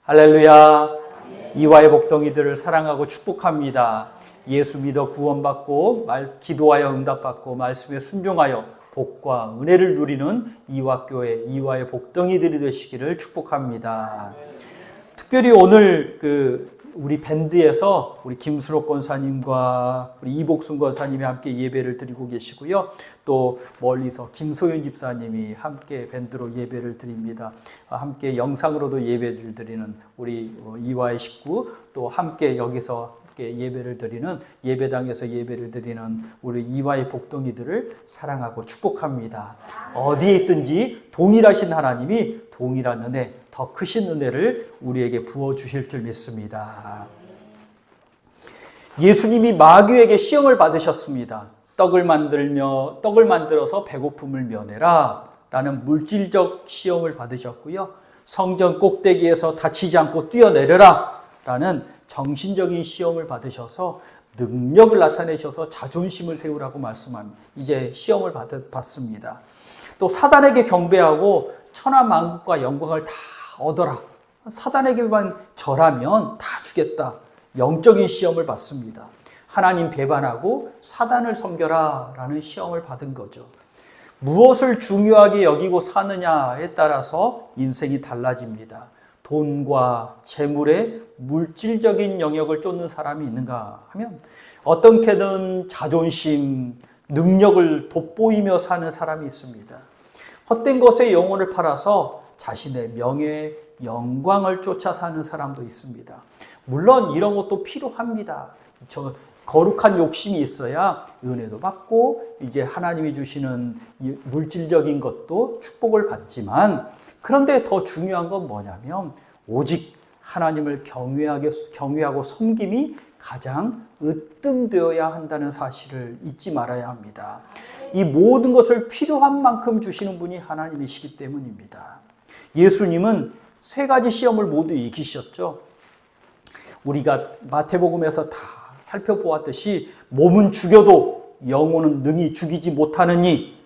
할렐루야. 이와의 복덩이들을 사랑하고 축복합니다. 예수 믿어 구원받고 기도하여 응답받고 말씀에 순종하여 복과 은혜를 누리는 이화교회 이와의 복덩이들이 되시기를 축복합니다. 특별히 오늘 우리 밴드에서 우리 김순옥 권사님과 우리 이복순 권사님이 함께 예배를 드리고 계시고요. 또 멀리서 김소윤 집사님이 함께 밴드로 예배를 드립니다. 함께 영상으로도 예배를 드리는 우리 이화의 식구, 또 함께 여기서 예배를 드리는 예배당에서 예배를 드리는 우리 이화의 복덩이들을 사랑하고 축복합니다. 어디에 있든지 동일하신 하나님이 동일한 은혜, 더 크신 은혜를 우리에게 부어주실 줄 믿습니다. 예수님이 마귀에게 시험을 받으셨습니다. 떡을 만들어서 배고픔을 면해라 라는 물질적 시험을 받으셨고요. 성전 꼭대기에서 다치지 않고 뛰어내려라 라는 정신적인 시험을 받으셔서 능력을 나타내셔서 자존심을 세우라고 말씀합니다. 이제 시험을 받습니다. 또 사단에게 경배하고 천하만국과 영광을 다 얻어라. 사단에게만 절하면 다 주겠다. 영적인 시험을 받습니다. 하나님 배반하고 사단을 섬겨라 라는 시험을 받은 거죠. 무엇을 중요하게 여기고 사느냐에 따라서 인생이 달라집니다. 돈과 재물의 물질적인 영역을 쫓는 사람이 있는가 하면 어떻게든 자존심, 능력을 돋보이며 사는 사람이 있습니다. 헛된 것에 영혼을 팔아서 자신의 명예, 영광을 쫓아 사는 사람도 있습니다. 물론 이런 것도 필요합니다. 거룩한 욕심이 있어야 은혜도 받고 이제 하나님이 주시는 물질적인 것도 축복을 받지만, 그런데 더 중요한 건 뭐냐면 오직 하나님을 경외하고 섬김이 가장 으뜸되어야 한다는 사실을 잊지 말아야 합니다. 이 모든 것을 필요한 만큼 주시는 분이 하나님이시기 때문입니다. 예수님은 세 가지 시험을 모두 이기셨죠. 우리가 마태복음에서 다 살펴보았듯이 몸은 죽여도 영혼은 능히 죽이지 못하느니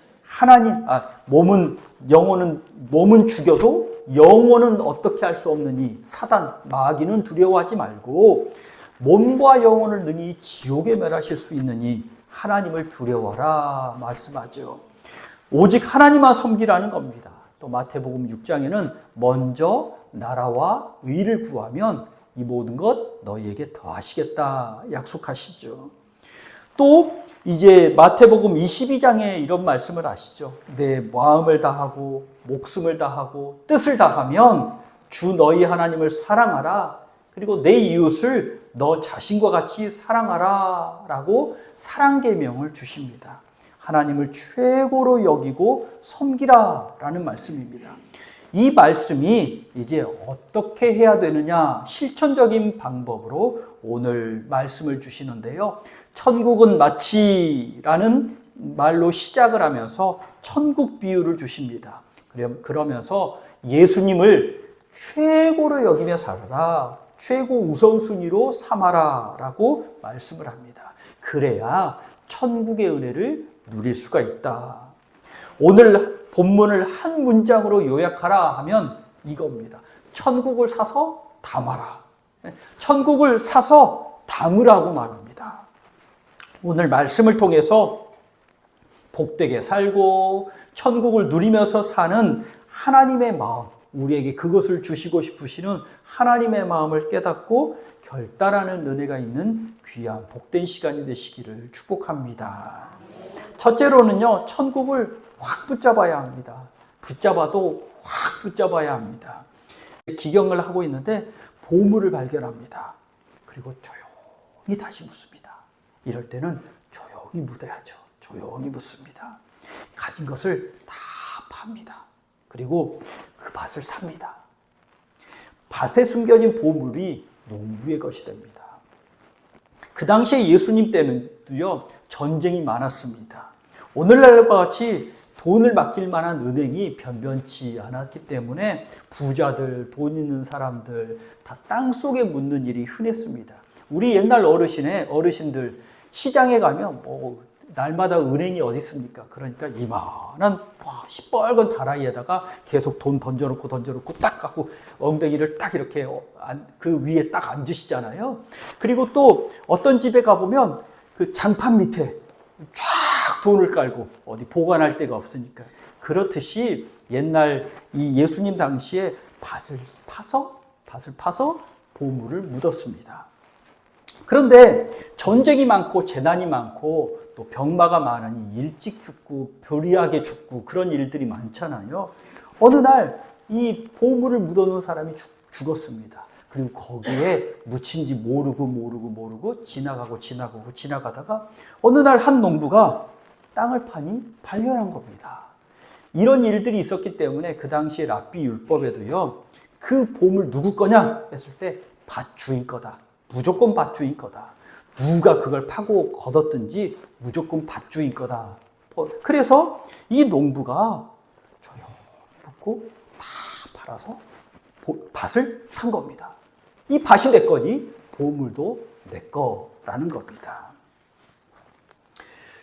몸은 죽여도 영혼은 어떻게 할 수 없느니 사단, 마귀는 두려워하지 말고 몸과 영혼을 능히 지옥에 멸하실 수 있느니 하나님을 두려워라 말씀하죠. 오직 하나님만 섬기라는 겁니다. 또 마태복음 6장에는 먼저 나라와 의를 구하면 이 모든 것 너희에게 더하시겠다 약속하시죠. 또 이제 마태복음 22장에 이런 말씀을 아시죠. 내 마음을 다하고 목숨을 다하고 뜻을 다하면 주 너희 하나님을 사랑하라. 그리고 내 이웃을 너 자신과 같이 사랑하라 라고 사랑계명을 주십니다. 하나님을 최고로 여기고 섬기라 라는 말씀입니다. 이 말씀이 이제 어떻게 해야 되느냐 실천적인 방법으로 오늘 말씀을 주시는데요. 천국은 마치라는 말로 시작을 하면서 천국 비유를 주십니다. 그러면서 예수님을 최고로 여기며 살아라. 최고 우선순위로 삼아라 라고 말씀을 합니다. 그래야 천국의 은혜를 누릴 수가 있다. 오늘 본문을 한 문장으로 요약하라 하면 이겁니다. 천국을 사서 담아라. 천국을 사서 담으라고 말합니다. 오늘 말씀을 통해서 복되게 살고 천국을 누리면서 사는 하나님의 마음, 우리에게 그것을 주시고 싶으시는 하나님의 마음을 깨닫고 결단하는 은혜가 있는 귀한 복된 시간이 되시기를 축복합니다. 첫째로는요, 천국을 확 붙잡아야 합니다. 붙잡아도 확 붙잡아야 합니다. 기경을 하고 있는데 보물을 발견합니다. 그리고 조용히 다시 묻습니다. 이럴 때는 조용히 묻어야죠. 조용히 묻습니다. 가진 것을 다 팝니다. 그리고 그 밭을 삽니다. 밭에 숨겨진 보물이 농부의 것이 됩니다. 그 당시에 예수님 때는요, 전쟁이 많았습니다. 오늘날과 같이 돈을 맡길 만한 은행이 변변치 않았기 때문에 부자들, 돈 있는 사람들 다 땅속에 묻는 일이 흔했습니다. 우리 옛날 어르신들 시장에 가면 날마다 은행이 어디 있습니까? 그러니까 이만한 시뻘건 다라이에다가 계속 돈 던져놓고 딱 하고 엉덩이를 딱 이렇게 그 위에 딱 앉으시잖아요. 그리고 또 어떤 집에 가보면 그 장판 밑에 쫙 돈을 깔고 어디 보관할 데가 없으니까. 그렇듯이 옛날 이 예수님 당시에 밭을 파서 보물을 묻었습니다. 그런데 전쟁이 많고 재난이 많고 또 병마가 많으니 일찍 죽고 불리하게 죽고 그런 일들이 많잖아요. 어느 날 이 보물을 묻어놓은 사람이 죽었습니다. 그리고 거기에 묻힌지 모르고 지나가다가 어느 날 한 농부가 땅을 파니 발견한 겁니다. 이런 일들이 있었기 때문에 그 당시에 랍비 율법에도요, 그 보물 누구 거냐 했을 때 밭 주인 거다. 무조건 밭 주인 거다. 누가 그걸 파고 걷었든지 무조건 밭 주인 거다. 그래서 이 농부가 조용히 묻고 다 팔아서 밭을 산 겁니다. 이 밭이 내 거니 보물도 내 거라는 겁니다.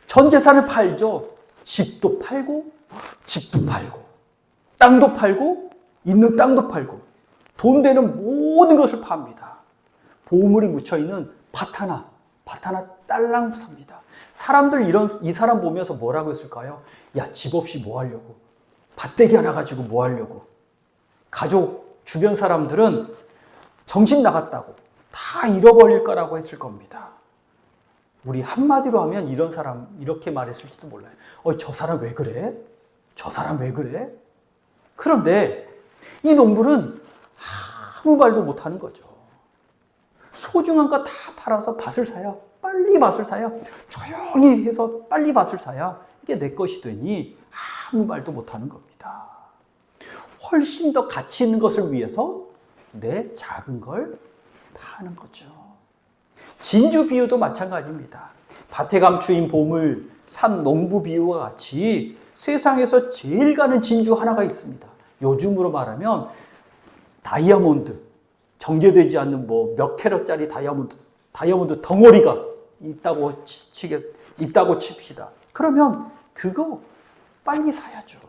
전 재산을 팔죠. 집도 팔고 땅도 팔고 있는 땅도 팔고 돈 되는 모든 것을 팝니다. 보물이 묻혀있는 밭 하나 딸랑 삽니다. 사람들 이 사람 보면서 뭐라고 했을까요? 야, 집 없이 뭐 하려고? 밭대기 하나 가지고 뭐 하려고? 가족, 주변 사람들은 정신 나갔다고 다 잃어버릴 거라고 했을 겁니다. 우리 한마디로 하면 이런 사람 이렇게 말했을지도 몰라요. 저 사람 왜 그래? 저 사람 왜 그래? 그런데 이 농부는 아무 말도 못하는 거죠. 소중한 거 다 팔아서 밭을 사야, 빨리 밭을 사야, 조용히 해서 빨리 밭을 사야 이게 내 것이 되니 아무 말도 못하는 겁니다. 훨씬 더 가치 있는 것을 위해서 내 작은 걸 파는 거죠. 진주 비유도 마찬가지입니다. 밭에 감추인 보물 산 농부 비유와 같이 세상에서 제일 가는 진주 하나가 있습니다. 요즘으로 말하면 다이아몬드, 정제되지 않는 몇 캐럿짜리 다이아몬드 덩어리가 있다고 칩시다. 그러면 그거 빨리 사야죠.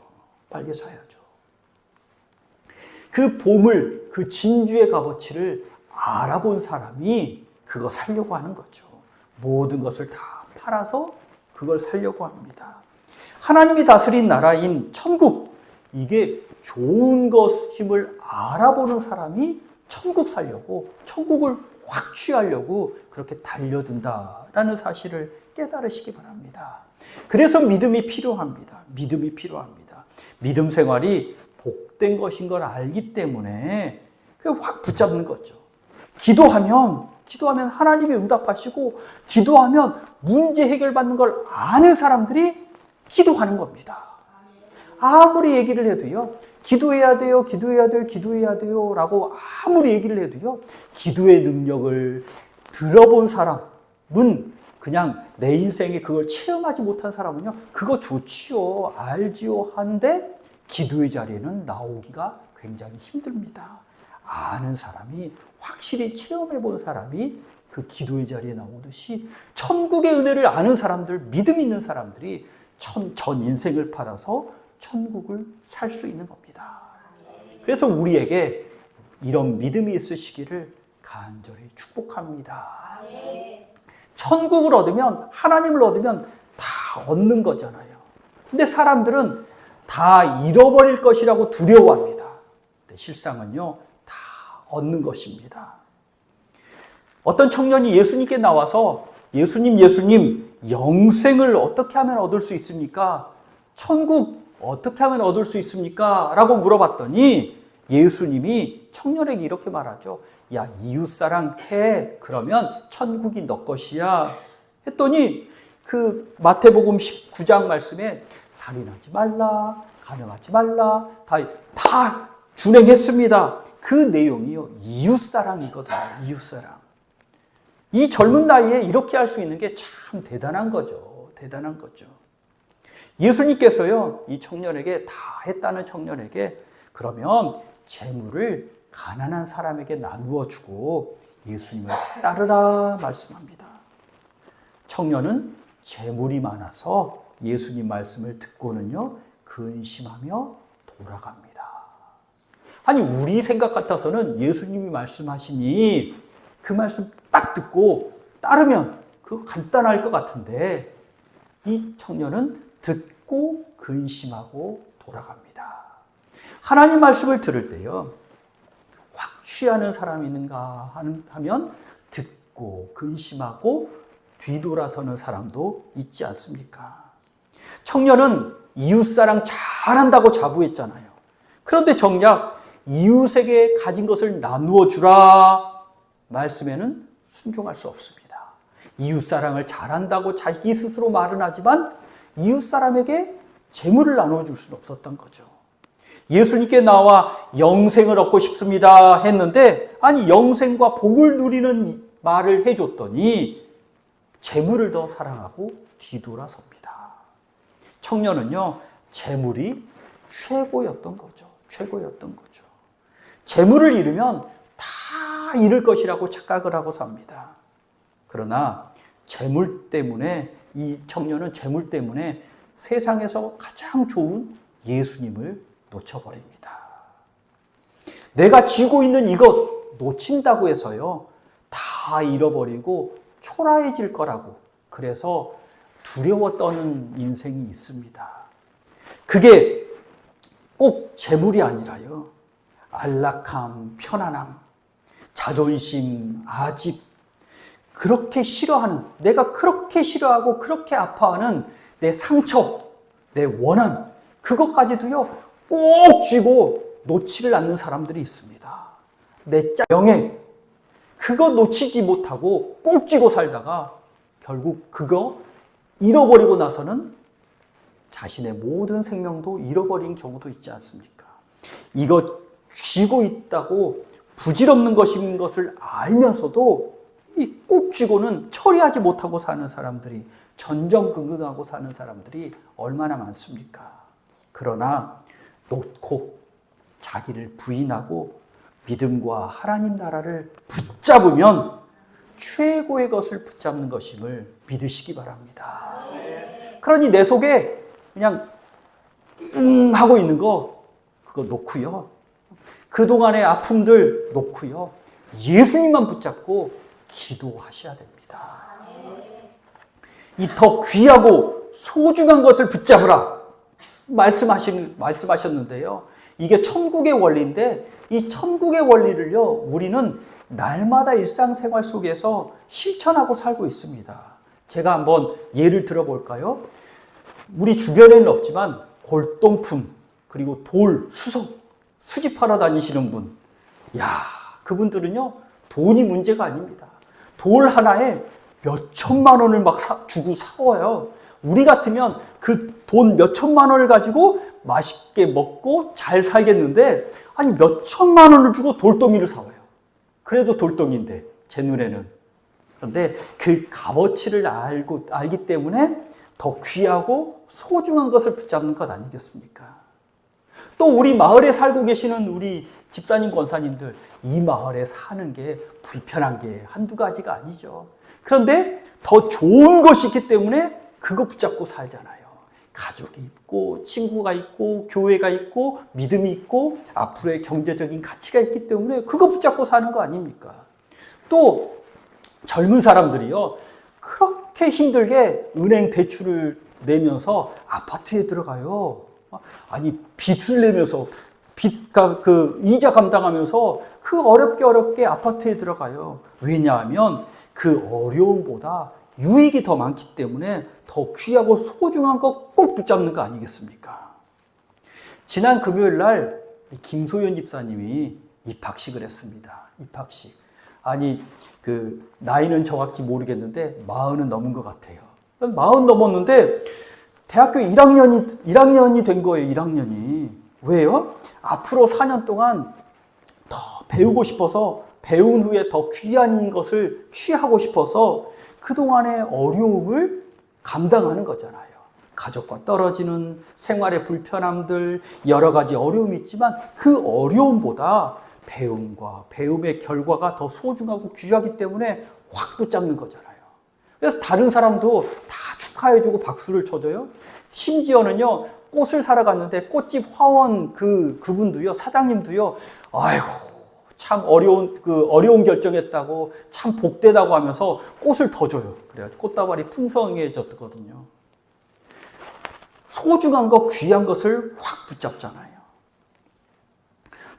그 보물, 그 진주의 값어치를 알아본 사람이 그거 살려고 하는 거죠. 모든 것을 다 팔아서 그걸 살려고 합니다. 하나님이 다스린 나라인 천국, 이게 좋은 것임을 알아보는 사람이 천국 살려고, 천국을 확 취하려고 그렇게 달려든다라는 사실을 깨달으시기 바랍니다. 그래서 믿음이 필요합니다. 믿음 생활이 복된 것인 걸 알기 때문에 확 붙잡는 거죠. 기도하면 하나님이 응답하시고, 기도하면 문제 해결받는 걸 아는 사람들이 기도하는 겁니다. 아무리 얘기를 해도요, 기도해야 돼요 라고 아무리 얘기를 해도요, 기도의 능력을 들어본 사람은, 그냥 내 인생에 그걸 체험하지 못한 사람은요, 그거 좋지요, 알지요 하는데 기도의 자리에는 나오기가 굉장히 힘듭니다. 아는 사람이, 확실히 체험해 본 사람이 그 기도의 자리에 나오듯이 천국의 은혜를 아는 사람들, 믿음 있는 사람들이 전 인생을 팔아서 천국을 살 수 있는 겁니다. 그래서 우리에게 이런 믿음이 있으시기를 간절히 축복합니다. 천국을 얻으면, 하나님을 얻으면 다 얻는 거잖아요. 근데 사람들은 다 잃어버릴 것이라고 두려워합니다. 근데 실상은요, 다 얻는 것입니다. 어떤 청년이 예수님께 나와서 예수님, 영생을 어떻게 하면 얻을 수 있습니까? 천국 어떻게 하면 얻을 수 있습니까? 라고 물어봤더니 예수님이 청년에게 이렇게 말하죠. 야, 이웃사랑 해. 그러면 천국이 너 것이야. 했더니 그 마태복음 19장 말씀에 살인하지 말라, 간음하지 말라, 다 준행했습니다. 그 내용이요, 이웃사랑이거든요. 이웃사랑. 이 젊은 나이에 이렇게 할 수 있는 게 참 대단한 거죠. 예수님께서요, 이 청년에게, 다 했다는 청년에게 그러면 재물을 가난한 사람에게 나누어 주고 예수님을 따르라 말씀합니다. 청년은 재물이 많아서 예수님 말씀을 듣고는요, 근심하며 돌아갑니다. 아니, 우리 생각 같아서는 예수님이 말씀하시니 그 말씀 딱 듣고 따르면 그거 간단할 것 같은데, 이 청년은 듣고 근심하고 돌아갑니다. 하나님 말씀을 들을 때요, 확 취하는 사람이 있는가 하면 듣고 근심하고 뒤돌아서는 사람도 있지 않습니까? 청년은 이웃사랑 잘한다고 자부했잖아요. 그런데 정작 이웃에게 가진 것을 나누어 주라 말씀에는 순종할 수 없습니다. 이웃사랑을 잘한다고 자기 스스로 말은 하지만 이웃사람에게 재물을 나누어 줄 수는 없었던 거죠. 예수님께 나와 영생을 얻고 싶습니다 했는데, 아니 영생과 복을 누리는 말을 해줬더니 재물을 더 사랑하고 뒤돌아섭니다. 청년은요, 재물이 최고였던 거죠. 최고였던 거죠. 재물을 잃으면 다 잃을 것이라고 착각을 하고 삽니다. 그러나 재물 때문에, 이 청년은 재물 때문에 세상에서 가장 좋은 예수님을 놓쳐버립니다. 내가 쥐고 있는 이것 놓친다고 해서요, 다 잃어버리고 초라해질 거라고, 그래서 두려워 떠는 인생이 있습니다. 그게 꼭 재물이 아니라요, 안락함, 편안함, 자존심, 아집, 그렇게 싫어하는, 내가 그렇게 싫어하고 그렇게 아파하는 내 상처, 내 원한, 그것까지도요 꼭 쥐고 놓지를 않는 사람들이 있습니다. 내 명예, 그거 놓치지 못하고 꼭 쥐고 살다가 결국 그거 잃어버리고 나서는 자신의 모든 생명도 잃어버린 경우도 있지 않습니까? 이거 쥐고 있다고 부질없는 것인 것을 알면서도 이 꼭 쥐고는 처리하지 못하고 사는 사람들이, 전전긍긍하고 사는 사람들이 얼마나 많습니까? 그러나 놓고 자기를 부인하고 믿음과 하나님 나라를 붙잡으면 최고의 것을 붙잡는 것임을 믿으시기 바랍니다. 그러니 내 속에 그냥 하고 있는 거 그거 놓고요, 그동안의 아픔들 놓고요, 예수님만 붙잡고 기도하셔야 됩니다. 이 더 귀하고 소중한 것을 붙잡으라 말씀하셨는데요, 이게 천국의 원리인데, 이 천국의 원리를요 우리는 날마다 일상생활 속에서 실천하고 살고 있습니다. 제가 한번 예를 들어볼까요? 우리 주변에는 없지만 골동품, 그리고 돌, 수석, 수집하러 다니시는 분, 그분들은요 돈이 문제가 아닙니다. 돌 하나에 몇 천만 원을 막 주고 사와요. 우리 같으면 그 돈 몇 천만 원을 가지고 맛있게 먹고 잘 살겠는데, 아니 몇 천만 원을 주고 돌덩이를 사와요. 그래도 돌덩이인데 제 눈에는. 그런데 그 값어치를 알기 때문에 더 귀하고 소중한 것을 붙잡는 것 아니겠습니까? 또 우리 마을에 살고 계시는 우리 집사님, 권사님들, 이 마을에 사는 게 불편한 게 한두 가지가 아니죠. 그런데 더 좋은 것이 있기 때문에 그거 붙잡고 살잖아요. 가족이 있고, 친구가 있고, 교회가 있고, 믿음이 있고, 앞으로의 경제적인 가치가 있기 때문에 그거 붙잡고 사는 거 아닙니까? 또 젊은 사람들이요, 그렇게 힘들게 은행 대출을 내면서 아파트에 들어가요. 아니 빚을 내면서 그 이자 감당하면서 그 어렵게 아파트에 들어가요. 왜냐하면 그 어려움보다 유익이 더 많기 때문에 더 귀하고 소중한 거 꼭 붙잡는 거 아니겠습니까? 지난 금요일 날 김소연 집사님이 입학식을 했습니다. 입학식. 아니 그 나이는 정확히 모르겠는데 40은 넘은 것 같아요. 40 넘었는데 대학교 1학년이 된 거예요. 1학년이. 왜요? 앞으로 4년 동안 더 배우고 싶어서, 배운 후에 더 귀한 것을 취하고 싶어서 그동안의 어려움을 감당하는 거잖아요. 가족과 떨어지는 생활의 불편함들, 여러 가지 어려움이 있지만 그 어려움보다 배움과 배움의 결과가 더 소중하고 귀하기 때문에 확 붙잡는 거잖아요. 그래서 다른 사람도 다 축하해주고 박수를 쳐줘요. 심지어는요, 꽃을 사러 갔는데 꽃집 화원 그분도요, 사장님도요, 아이고, 참 어려운 결정했다고, 참 복되다고 하면서 꽃을 더 줘요. 그래가지고 꽃다발이 풍성해졌거든요. 소중한 것, 귀한 것을 확 붙잡잖아요.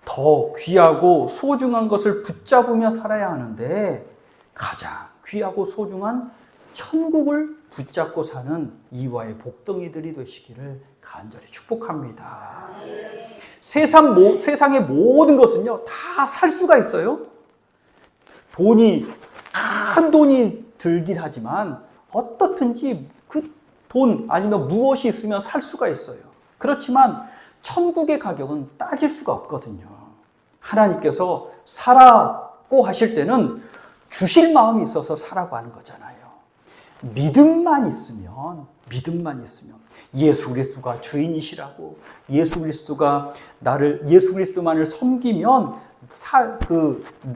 더 귀하고 소중한 것을 붙잡으며 살아야 하는데, 가장 귀하고 소중한 천국을 붙잡고 사는 이와의 복덩이들이 되시기를 간절히 축복합니다. 세상의 모든 것은요, 다 살 수가 있어요. 큰 돈이 들긴 하지만 어떻든지 그 돈 아니면 무엇이 있으면 살 수가 있어요. 그렇지만 천국의 가격은 따질 수가 없거든요. 하나님께서 사라고 하실 때는 주실 마음이 있어서 사라고 하는 거잖아요. 믿음만 있으면 예수 그리스도가 주인이시라고, 예수 그리스도만을 섬기면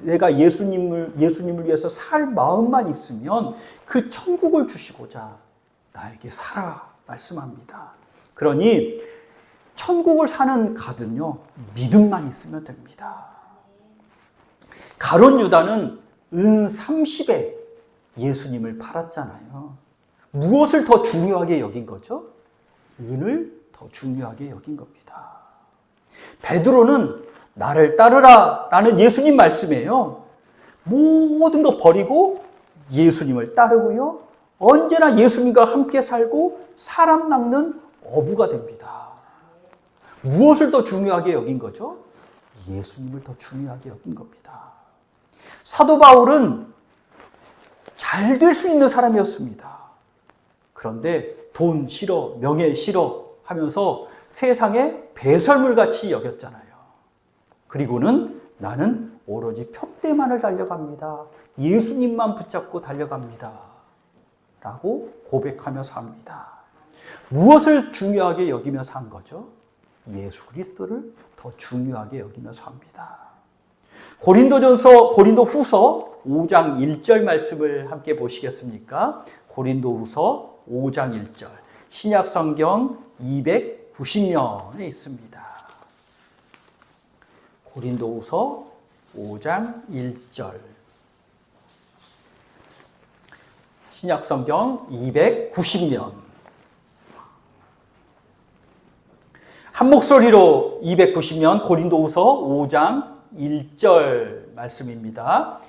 내가 예수님을 위해서 살 마음만 있으면 그 천국을 주시고자 나에게 사라 말씀합니다. 그러니 천국을 사는 가든요, 믿음만 있으면 됩니다. 가룟 유다는 은 30에 예수님을 팔았잖아요. 무엇을 더 중요하게 여긴 거죠? 은을 더 중요하게 여긴 겁니다. 베드로는 나를 따르라 라는 예수님 말씀이에요. 모든 거 버리고 예수님을 따르고요, 언제나 예수님과 함께 살고 사람 낚는 어부가 됩니다. 무엇을 더 중요하게 여긴 거죠? 예수님을 더 중요하게 여긴 겁니다. 사도 바울은 잘 될 수 있는 사람이었습니다. 그런데 돈 싫어, 명예 싫어 하면서 세상에 배설물같이 여겼잖아요. 그리고는 나는 오로지 표대만을 달려갑니다. 예수님만 붙잡고 달려갑니다. 라고 고백하며 삽니다. 무엇을 중요하게 여기며 산 거죠? 예수 그리스도를 더 중요하게 여기며 삽니다. 고린도후서 5장 1절 말씀을 함께 보시겠습니까? 고린도후서 5장 1절. 신약 성경 290면에 있습니다. 고린도후서 5장 1절. 신약 성경 290면. 한 목소리로 290면 고린도후서 5장 1절 말씀입니다.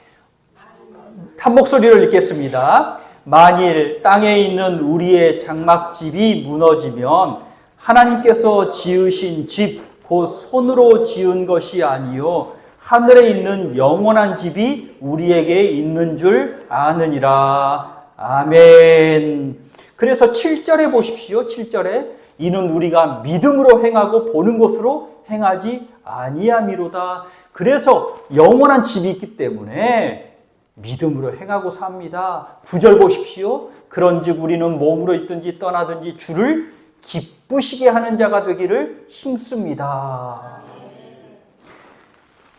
한 목소리로 읽겠습니다. 만일 땅에 있는 우리의 장막집이 무너지면 하나님께서 지으신 집 곧 손으로 지은 것이 아니요 하늘에 있는 영원한 집이 우리에게 있는 줄 아느니라. 아멘. 그래서 7절에 보십시오. 7절에 이는 우리가 믿음으로 행하고 보는 것으로 행하지 아니함이로다. 그래서 영원한 집이 있기 때문에 믿음으로 행하고 삽니다. 9절 보십시오. 그런즉 우리는 몸으로 있든지 떠나든지 주를 기쁘시게 하는 자가 되기를 힘씁니다.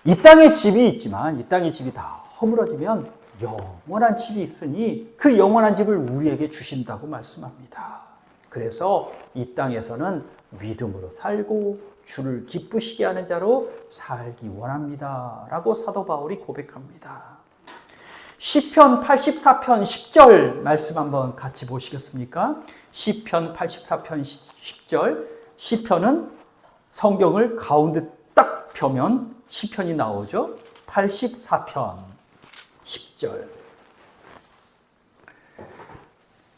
이 땅에 집이 있지만 이 땅의 집이 다 허물어지면 영원한 집이 있으니 그 영원한 집을 우리에게 주신다고 말씀합니다. 그래서 이 땅에서는 믿음으로 살고 주를 기쁘시게 하는 자로 살기 원합니다. 라고 사도 바울이 고백합니다. 시편 84편 10절 말씀 한번 같이 보시겠습니까? 시편 84편 10절. 시편은 성경을 가운데 딱 펴면 시편이 나오죠. 84편 10절.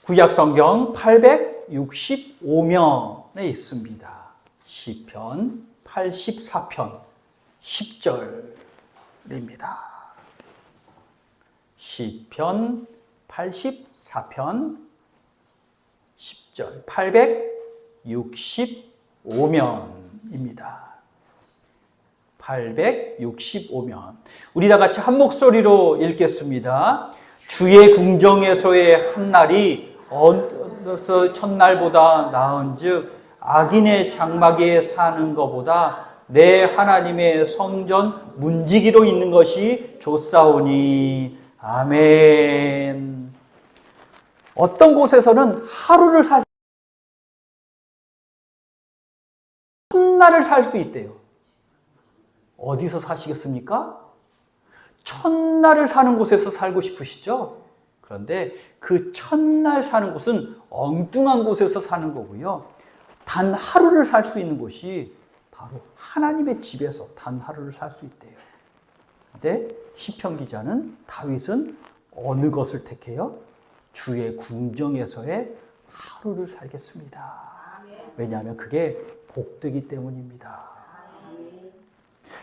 구약 성경 865면에 있습니다. 시편 84편 10절입니다. 시편 84편 10절 865면입니다. 865면. 우리 다 같이 한 목소리로 읽겠습니다. 주의 궁정에서의 한 날이 어서 첫날보다 나은즉 악인의 장막에 사는 것보다 내 하나님의 성전 문지기로 있는 것이 좋사오니. 아멘. 어떤 곳에서는 하루를 살, 첫날을 살 수 있대요. 어디서 사시겠습니까? 첫날을 사는 곳에서 살고 싶으시죠? 그런데 그 첫날 사는 곳은 엉뚱한 곳에서 사는 거고요. 단 하루를 살 수 있는 곳이 바로 하나님의 집에서 단 하루를 살 수 있대요. 근데 시편 기자는 다윗은 어느 것을 택해요? 주의 궁정에서의 하루를 살겠습니다. 왜냐하면 그게 복되기 때문입니다.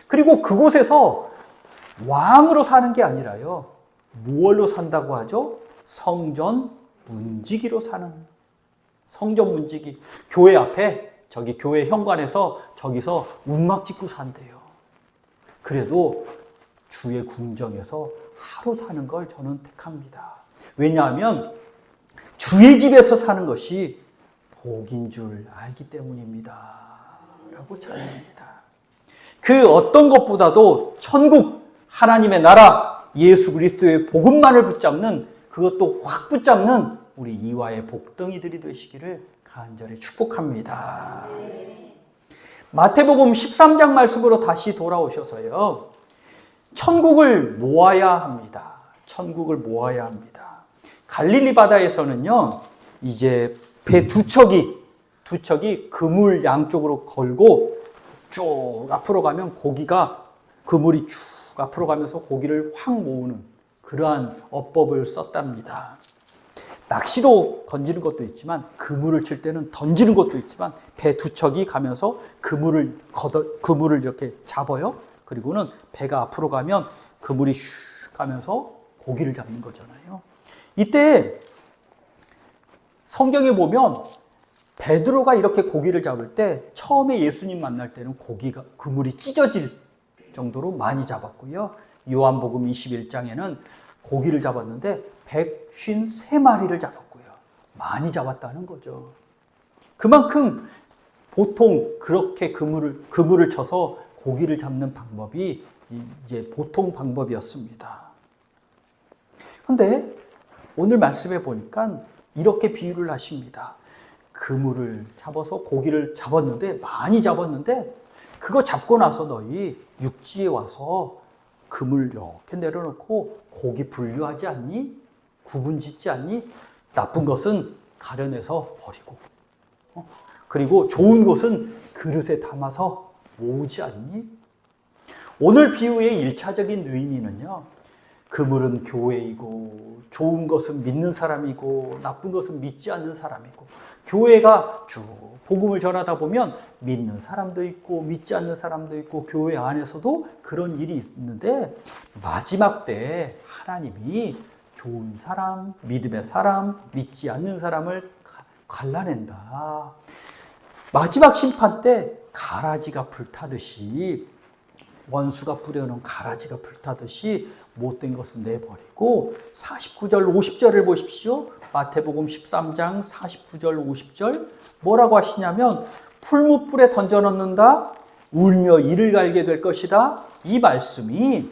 그리고 그곳에서 왕으로 사는 게 아니라요. 무얼로 산다고 하죠? 성전 문지기로 사는. 성전 문지기. 교회 앞에 저기 교회 현관에서 저기서 움막 짓고 산대요. 그래도 주의 궁정에서 하루 사는 걸 저는 택합니다. 왜냐하면 주의 집에서 사는 것이 복인 줄 알기 때문입니다. 라고 찬양합니다. 그 어떤 것보다도 천국, 하나님의 나라, 예수 그리스도의 복음만을 붙잡는, 그것도 확 붙잡는 우리 이화의 복덩이들이 되시기를 간절히 축복합니다. 마태복음 13장 말씀으로 다시 돌아오셔서요. 천국을 모아야 합니다. 천국을 모아야 합니다. 갈릴리 바다에서는요. 이제 배 두 척이 그물 양쪽으로 걸고 쭉 앞으로 가면 고기가, 그물이 쭉 앞으로 가면서 고기를 확 모으는 그러한 어법을 썼답니다. 낚시로 던지는 것도 있지만, 그물을 칠 때는 던지는 것도 있지만, 배 두 척이 가면서 그물을 이렇게 잡아요. 그리고는 배가 앞으로 가면 그물이 슉 가면서 고기를 잡는 거잖아요. 이때 성경에 보면 베드로가 이렇게 고기를 잡을 때 처음에 예수님 만날 때는 그물이 찢어질 정도로 많이 잡았고요. 요한복음 21장에는 고기를 잡았는데 153마리를 잡았고요. 많이 잡았다는 거죠. 그만큼 보통 그렇게 그물을 쳐서 고기를 잡는 방법이 이제 보통 방법이었습니다. 그런데 오늘 말씀에 보니까 이렇게 비유를 하십니다. 그물을 잡아서 고기를 잡았는데, 많이 잡았는데, 그거 잡고 나서 너희 육지에 와서 그물 이렇게 내려놓고 고기 분류하지 않니? 구분 짓지 않니? 나쁜 것은 가려내서 버리고, 그리고 좋은 것은 그릇에 담아서 모으지 않니? 오늘 비유의 1차적인 의미는요, 그물은 교회이고, 좋은 것은 믿는 사람이고, 나쁜 것은 믿지 않는 사람이고, 교회가 쭉 복음을 전하다 보면 믿는 사람도 있고 믿지 않는 사람도 있고, 교회 안에서도 그런 일이 있는데, 마지막 때 하나님이 좋은 사람, 믿음의 사람, 믿지 않는 사람을 갈라낸다. 마지막 심판 때 가라지가 불타듯이, 원수가 뿌려놓은 가라지가 불타듯이 못된 것은 내버리고, 49절 50절을 보십시오. 마태복음 13장 49절 50절 뭐라고 하시냐면, 풀무불에 던져넣는다, 울며 이를 갈게 될 것이다. 이 말씀이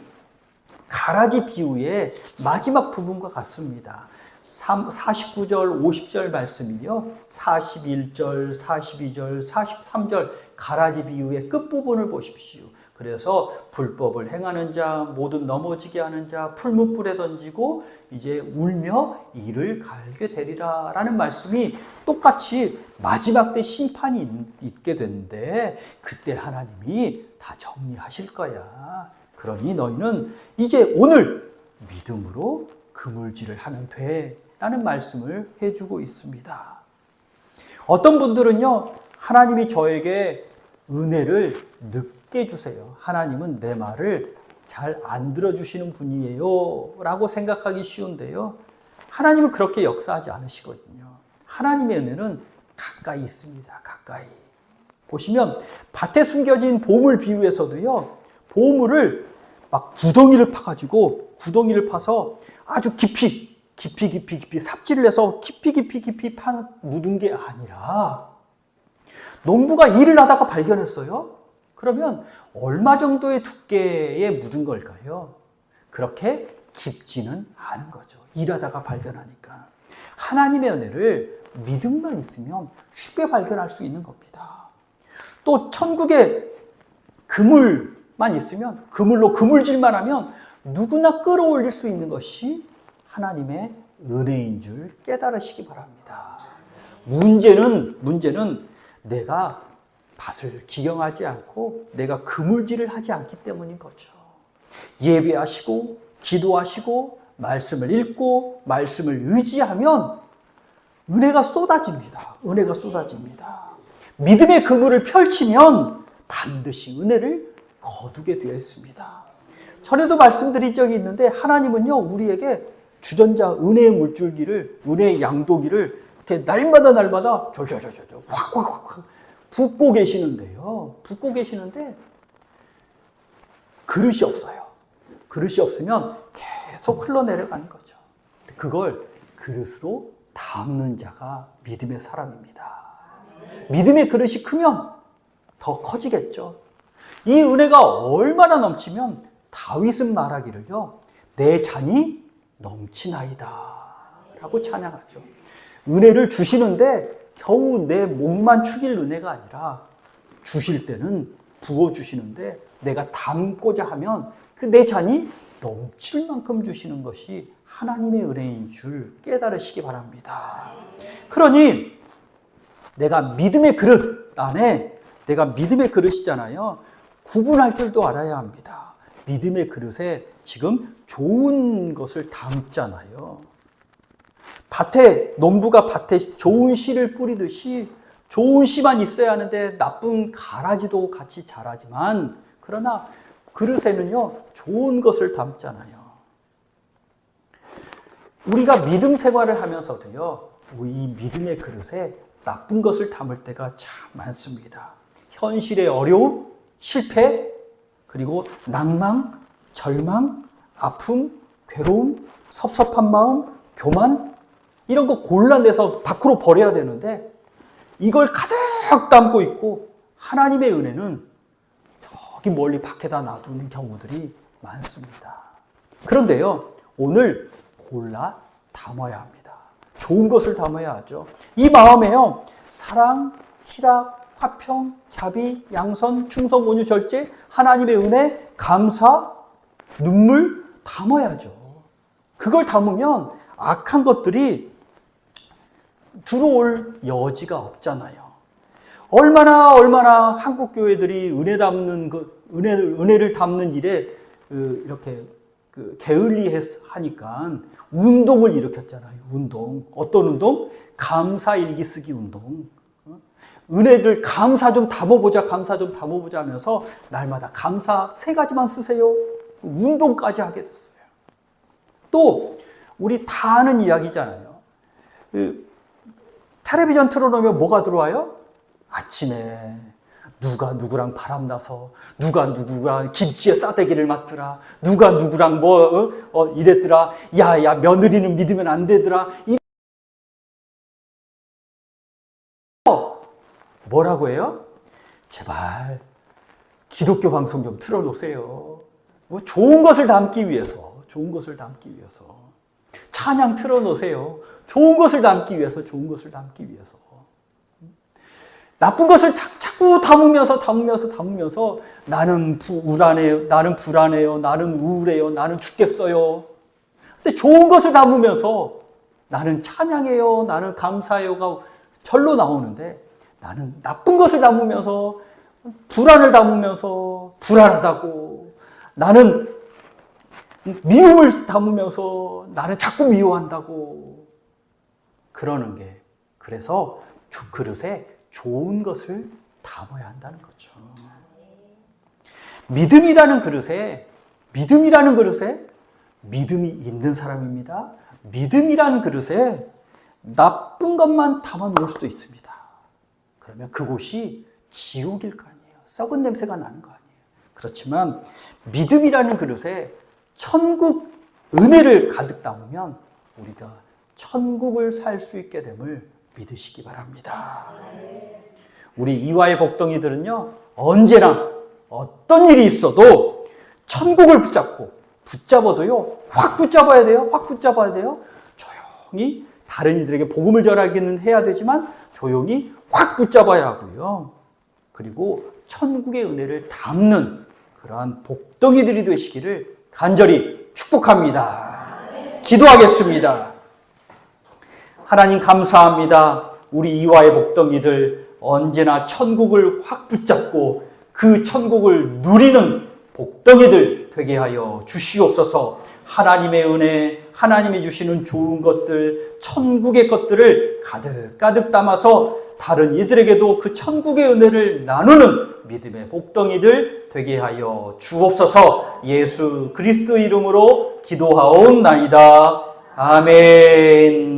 가라지 비유의 마지막 부분과 같습니다. 49절 50절 말씀이요, 41절 42절 43절 가라지 비유의 끝부분을 보십시오. 그래서 불법을 행하는 자, 모든 넘어지게 하는 자, 풀무불에 던지고 이제 울며 이를 갈게 되리라 라는 말씀이 똑같이 마지막 때 심판이 있게 되는데, 그때 하나님이 다 정리하실 거야. 그러니 너희는 이제 오늘 믿음으로 그물질을 하면 돼 라는 말씀을 해주고 있습니다. 어떤 분들은요, 하나님이 저에게 은혜를 늦게 주세요. 하나님은 내 말을 잘 안 들어주시는 분이에요 라고 생각하기 쉬운데요, 하나님은 그렇게 역사하지 않으시거든요. 하나님의 은혜는 가까이 있습니다. 가까이. 보시면 밭에 숨겨진 보물 비유에서도요, 보물을 막 구덩이를 파서 아주 깊이 삽질을 해서 깊이 묻은 게 아니라, 농부가 일을 하다가 발견했어요. 그러면 얼마 정도의 두께에 묻은 걸까요? 그렇게 깊지는 않은 거죠. 일하다가 발견하니까. 하나님의 은혜를 믿음만 있으면 쉽게 발견할 수 있는 겁니다. 또 천국에 그물만 있으면, 그물로 그물질만 하면 누구나 끌어올릴 수 있는 것이 하나님의 은혜인 줄 깨달으시기 바랍니다. 문제는 내가 밭을 기경하지 않고 내가 그물질을 하지 않기 때문인 거죠. 예배하시고 기도하시고 말씀을 읽고 말씀을 의지하면 은혜가 쏟아집니다. 은혜가 쏟아집니다. 믿음의 그물을 펼치면 반드시 은혜를 거두게 되어 있습니다. 전에도 말씀드린 적이 있는데 하나님은요 우리에게 주전자 은혜의 물줄기를, 은혜의 양도기를 이렇게 날마다 졸졸 확 붓고 계시는데요. 붓고 계시는데 그릇이 없어요. 그릇이 없으면 계속 흘러내려가는 거죠. 그걸 그릇으로 담는 자가 믿음의 사람입니다. 믿음의 그릇이 크면 더 커지겠죠. 이 은혜가 얼마나 넘치면 다윗은 말하기를요, 내 잔이 넘치나이다 라고 찬양하죠. 은혜를 주시는데 겨우 내 목만 축일 은혜가 아니라 주실 때는 부어주시는데 내가 담고자 하면 그 내 잔이 넘칠 만큼 주시는 것이 하나님의 은혜인 줄 깨달으시기 바랍니다. 그러니 내가 믿음의 그릇 안에, 내가 믿음의 그릇이잖아요. 구분할 줄도 알아야 합니다. 믿음의 그릇에 지금 좋은 것을 담잖아요. 농부가 밭에 좋은 씨를 뿌리듯이 좋은 씨만 있어야 하는데 나쁜 가라지도 같이 자라지만, 그러나 그릇에는요 좋은 것을 담잖아요. 우리가 믿음 생활을 하면서도요 이 믿음의 그릇에 나쁜 것을 담을 때가 참 많습니다. 현실의 어려움, 실패, 그리고 낭망, 절망, 아픔, 괴로움, 섭섭한 마음, 교만, 이런 거 골라내서 밖으로 버려야 되는데 이걸 가득 담고 있고 하나님의 은혜는 저기 멀리 밖에다 놔두는 경우들이 많습니다. 그런데요, 오늘 골라 담아야 합니다. 좋은 것을 담아야 하죠. 이 마음에요, 사랑, 희락, 화평, 자비, 양선, 충성, 온유, 절제, 하나님의 은혜, 감사, 눈물 담아야죠. 그걸 담으면 악한 것들이 들어올 여지가 없잖아요. 얼마나 한국 교회들이 은혜를 담는 일에 이렇게 게을리하니까 운동을 일으켰잖아요. 운동. 어떤 운동? 감사 일기 쓰기 운동. 은혜를 감사 좀 담아보자 하면서 날마다 감사 3가지만 쓰세요. 운동까지 하게 됐어요. 또 우리 다 아는 이야기잖아요. 텔레비전 틀어놓으면 뭐가 들어와요? 아침에 누가 누구랑 바람나서, 누가 누구랑 김치에 싸대기를 맞더라, 누가 누구랑 이랬더라, 야 며느리는 믿으면 안 되더라. 뭐라고 해요? 제발 기독교 방송 좀 틀어놓으세요. 좋은 것을 담기 위해서, 찬양 틀어놓으세요. 좋은 것을 담기 위해서. 나쁜 것을 자꾸 담으면서 나는 불안해요, 나는 우울해요, 나는 죽겠어요. 근데 좋은 것을 담으면서 나는 찬양해요, 나는 감사해요가 절로 나오는데, 나는 나쁜 것을 담으면서 불안을 담으면서 불안하다고, 나는 미움을 담으면서 나는 자꾸 미워한다고 그러는 게, 그래서 그릇에 좋은 것을 담아야 한다는 거죠. 믿음이라는 그릇에 믿음이 있는 사람입니다. 믿음이라는 그릇에 나쁜 것만 담아 놓을 수도 있습니다. 그러면 그곳이 지옥일 거 아니에요. 썩은 냄새가 나는 거 아니에요. 그렇지만 믿음이라는 그릇에 천국 은혜를 가득 담으면 우리가 천국을 살 수 있게 됨을 믿으시기 바랍니다. 우리 이화의 복덩이들은요, 언제나 어떤 일이 있어도 천국을 붙잡아도요, 확 붙잡아야 돼요. 조용히 다른 이들에게 복음을 전하기는 해야 되지만 조용히 확 붙잡아야 하고요. 그리고 천국의 은혜를 담는 그러한 복덩이들이 되시기를 간절히 축복합니다. 기도하겠습니다. 하나님 감사합니다. 우리 이화의 복덩이들 언제나 천국을 확 붙잡고 그 천국을 누리는 복덩이들 되게 하여 주시옵소서. 하나님의 은혜, 하나님이 주시는 좋은 것들, 천국의 것들을 가득 담아서 다른 이들에게도 그 천국의 은혜를 나누는 믿음의 복덩이들 되게 하여 주옵소서. 예수 그리스도 이름으로 기도하옵나이다. 아멘.